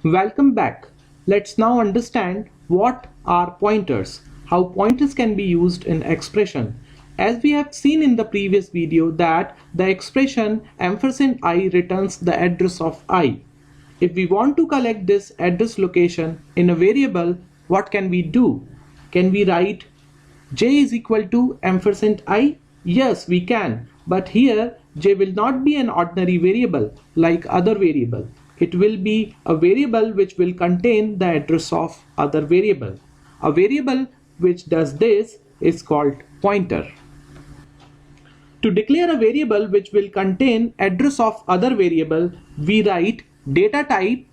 Welcome back. Let's now understand what are pointers, how pointers can be used in expression. As we have seen in the previous video that the expression %i returns the address of I. If we want to collect this address location in a variable, what can we do? Can we write j is equal to %i? Yes, we can. But here j will not be an ordinary variable like other variable. It will be a variable which will contain the address of other variable. A variable which does this is called pointer. To declare a variable which will contain address of other variable, we write data type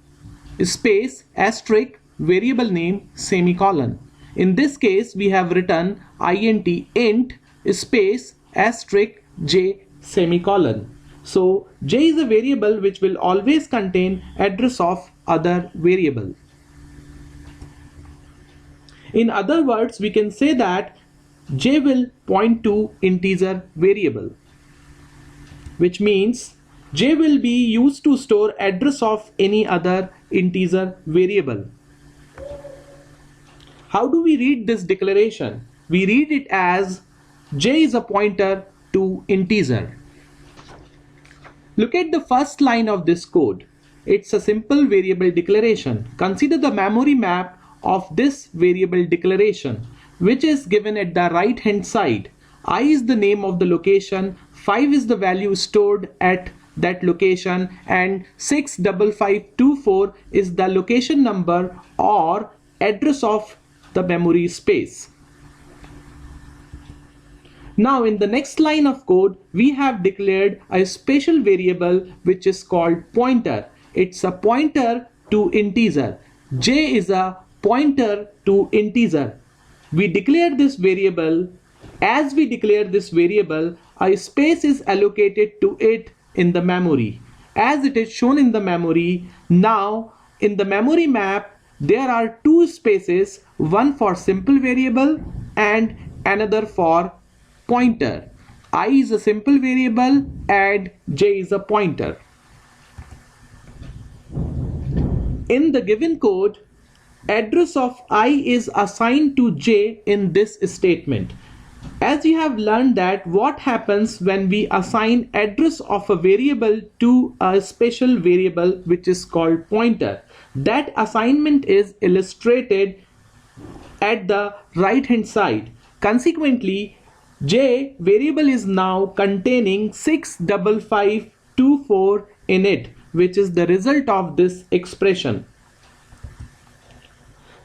space asterisk variable name semicolon. In this case, we have written int space asterisk j semicolon. So j is a variable which will always contain address of other variable. In other words, we can say that j will point to integer variable, which means j will be used to store address of any other integer variable. How do we read this declaration? We read it as j is a pointer to integer. Look at the first line of this code. It's a simple variable declaration. Consider the memory map of this variable declaration, which is given at the right hand side. I is the name of the location, 5 is the value stored at that location, and 65524 is the location number or address of the memory space. Now in the next line of code, we have declared a special variable which is called pointer. It's a pointer to integer. J is a pointer to integer. We declare this variable. As we declare this variable, a space is allocated to it in the memory. As it is shown in the memory, now in the memory map, there are two spaces, one for simple variable and another for pointer. I is a simple variable and j is a pointer. In the given code, address of I is assigned to j in this statement. As you have learned that what happens when we assign address of a variable to a special variable which is called pointer. That assignment is illustrated at the right hand side. Consequently, j variable is now containing 65524 in it, which is the result of this expression.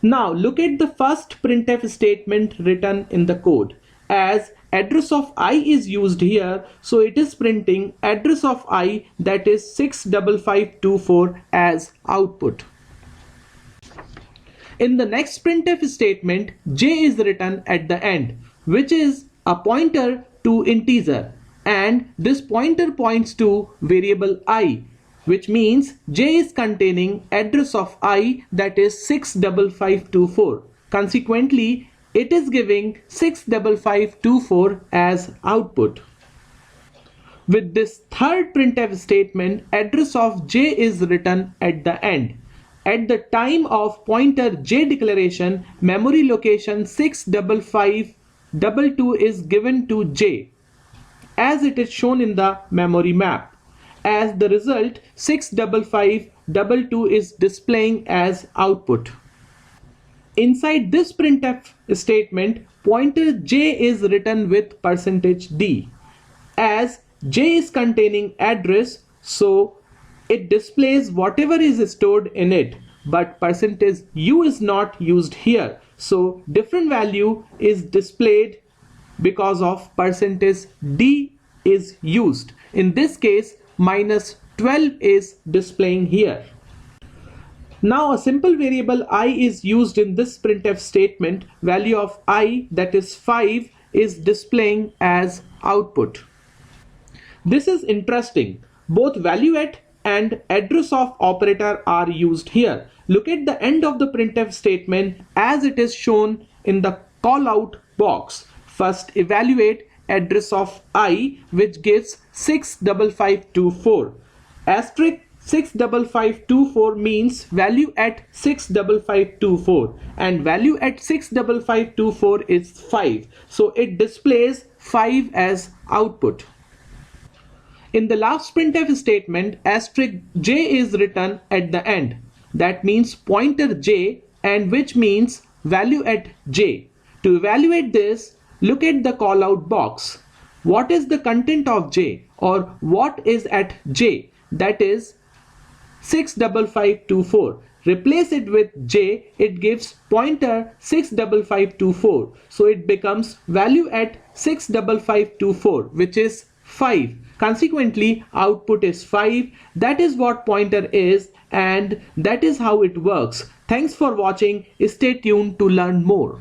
Now look at the first printf statement written in the code. As address of I is used here, so it is printing address of I, that is 65524 as output. In the next printf statement, j is written at the end, which is a pointer to integer, and this pointer points to variable I, which means j is containing address of I, that is 65524. Consequently, it is giving 65524 as output. With this third printf statement, address of j is written at the end. At the time of pointer j declaration, memory location 65522 is given to j, as it is shown in the memory map. As the result, 65522 is displaying as output. Inside this printf statement, pointer j is written with %d. As j is containing address, so it displays whatever is stored in it, but %u is not used here. So different value is displayed because of %d is used. In this case, -12 is displaying here. Now a simple variable I is used in this printf statement. Value of I, that is 5, is displaying as output. This is interesting. Both valueat and address of operator are used here. Look at the end of the printf statement as it is shown in the callout box. First evaluate address of I, which gives 65524. Asterisk 65524 means value at 65524, and value at 65524 is 5. So it displays 5 as output. In the last printf statement, asterisk j is written at the end. That means pointer j, and which means value at j. To evaluate this, look at the callout box. What is the content of j, or what is at j? That is 65524. Replace it with j, it gives pointer 65524. So it becomes value at 65524, which is 5. Consequently, output is 5. That is what pointer is, and that is how it works. Thanks for watching. Stay tuned to learn more.